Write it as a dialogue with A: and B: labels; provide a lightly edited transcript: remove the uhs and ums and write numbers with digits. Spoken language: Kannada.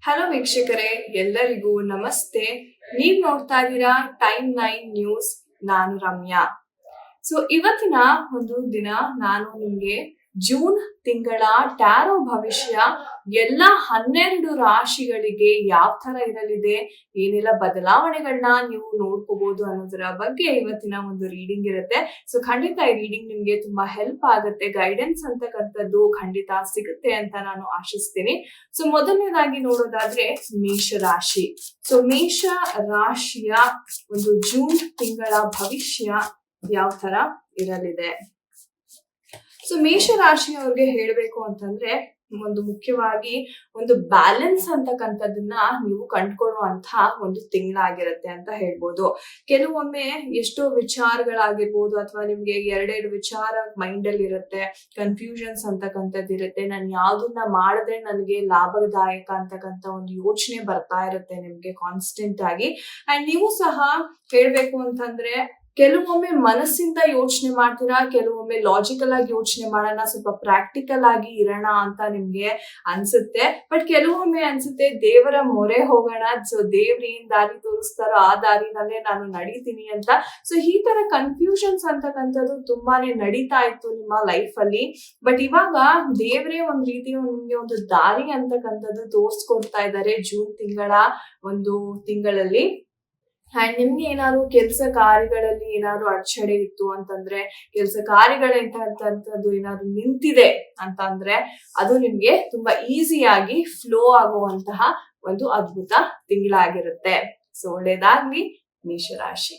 A: ಹಲೋ ವೀಕ್ಷಕರೇ, ಎಲ್ಲರಿಗೂ ನಮಸ್ತೆ. ನೀವ್ ನೋಡ್ತಾ ಇದ್ದೀರಾ Time9 ನ್ಯೂಸ್. ನಾನು ರಮ್ಯಾ. ಇವತ್ತಿನ ಒಂದು ದಿನ ನಾನು ನಿಮ್ಗೆ ಜೂನ್ ತಿಂಗಳ ಟ್ಯಾರೋ ಭವಿಷ್ಯ ಎಲ್ಲ 12 ರಾಶಿಗಳಿಗೆ ಯಾವ ತರ ಇರಲಿದೆ, ಏನೆಲ್ಲ ಬದಲಾವಣೆಗಳನ್ನ ನೀವು ನೋಡ್ಕೋಬಹುದು ಅನ್ನೋದರ ಬಗ್ಗೆ ಇವತ್ತಿನ ಒಂದು ರೀಡಿಂಗ್ ಇರುತ್ತೆ. ಖಂಡಿತ ಈ ರೀಡಿಂಗ್ ನಿಮ್ಗೆ ತುಂಬಾ ಹೆಲ್ಪ್ ಆಗುತ್ತೆ, ಗೈಡೆನ್ಸ್ ಅಂತಕ್ಕಂಥದ್ದು ಖಂಡಿತ ಸಿಗುತ್ತೆ ಅಂತ ನಾನು ಆಶಿಸ್ತೀನಿ. ಮೊದಲನೇದಾಗಿ ನೋಡೋದಾದ್ರೆ ಮೇಷ ರಾಶಿ. ಮೇಷ ರಾಶಿಯ ಒಂದು ಜೂನ್ ತಿಂಗಳ ಭವಿಷ್ಯ ಯಾವ ತರ ಇರಲಿದೆ. ಮೇಷ ರಾಶಿಯವ್ರಿಗೆ ಹೇಳ್ಬೇಕು ಅಂತಂದ್ರೆ ಒಂದು ಮುಖ್ಯವಾಗಿ ಒಂದು ಬ್ಯಾಲೆನ್ಸ್ ಅಂತಕ್ಕಂಥದ್ದನ್ನ ನೀವು ಕಂಡುಕೊಳ್ಳುವಂತಹ ಒಂದು ತಿಂಗಳಾಗಿರುತ್ತೆ ಅಂತ ಹೇಳ್ಬೋದು. ಕೆಲವೊಮ್ಮೆ ಎಷ್ಟೋ ವಿಚಾರಗಳಾಗಿರ್ಬೋದು ಅಥವಾ ನಿಮ್ಗೆ ಎರಡೆರಡು ವಿಚಾರ ಮೈಂಡ್ ಅಲ್ಲಿ ಇರುತ್ತೆ, ಕನ್ಫ್ಯೂಷನ್ಸ್ ಅಂತಕ್ಕಂಥದ್ದು ಇರುತ್ತೆ. ನಾನು ಯಾವ್ದನ್ನ ಮಾಡಿದ್ರೆ ನನಗೆ ಲಾಭದಾಯಕ ಅಂತಕ್ಕಂಥ ಒಂದು ಯೋಚನೆ ಬರ್ತಾ ಇರುತ್ತೆ ನಿಮ್ಗೆ ಕಾನ್ಸ್ಟೆಂಟ್ ಆಗಿ. ಅಂಡ್ ನೀವು ಸಹ ಹೇಳ್ಬೇಕು ಅಂತಂದ್ರೆ ಕೆಲವೊಮ್ಮೆ ಮನಸ್ಸಿಂದ ಯೋಚನೆ ಮಾಡ್ತೀರಾ, ಕೆಲವೊಮ್ಮೆ ಲಾಜಿಕಲ್ ಆಗಿ ಯೋಚನೆ ಮಾಡೋಣ, ಸ್ವಲ್ಪ ಪ್ರಾಕ್ಟಿಕಲ್ ಆಗಿ ಇರೋಣ ಅಂತ ನಿಮ್ಗೆ ಅನ್ಸುತ್ತೆ. ಬಟ್ ಕೆಲವೊಮ್ಮೆ ಅನ್ಸುತ್ತೆ ದೇವರ ಮೊರೆ ಹೋಗೋಣ, ದೇವ್ರ ಏನ್ ದಾರಿ ತೋರಿಸ್ತಾರೋ ಆ ದಾರಿನಲ್ಲೇ ನಾನು ನಡೀತೀನಿ ಅಂತ. ಈ ತರ ಕನ್ಫ್ಯೂಷನ್ಸ್ ಅಂತಕ್ಕಂಥದ್ದು ತುಂಬಾನೇ ನಡೀತಾ ಇತ್ತು ನಿಮ್ಮ ಲೈಫ್ ಅಲ್ಲಿ. ಬಟ್ ಇವಾಗ ದೇವ್ರೇ ಒಂದ್ ರೀತಿ ನಿಮ್ಗೆ ಒಂದು ದಾರಿ ಅಂತಕ್ಕಂಥದ್ದು ತೋರ್ಸ್ಕೊಡ್ತಾ ಇದ್ದಾರೆ ಜೂನ್ ತಿಂಗಳಲ್ಲಿ. ಅಂಡ್ ನಿಮ್ಗೆ ಏನಾದ್ರು ಕೆಲಸ ಕಾರ್ಯಗಳಲ್ಲಿ ಏನಾದ್ರು ಅಡಚಣೆ ಇತ್ತು ಅಂತಂದ್ರೆ, ಕೆಲಸ ಕಾರ್ಯಗಳಂತದ್ದು ಏನಾದ್ರು ನಿಂತಿದೆ ಅಂತಂದ್ರೆ ಅದು ನಿಮ್ಗೆ ತುಂಬಾ ಈಸಿಯಾಗಿ ಫ್ಲೋ ಆಗುವಂತಹ ಒಂದು ಅದ್ಭುತ ತಿಂಗಳಾಗಿರುತ್ತೆ. ಒಳ್ಳೇದಾಗ್ಲಿ ಮೇಷರಾಶಿ.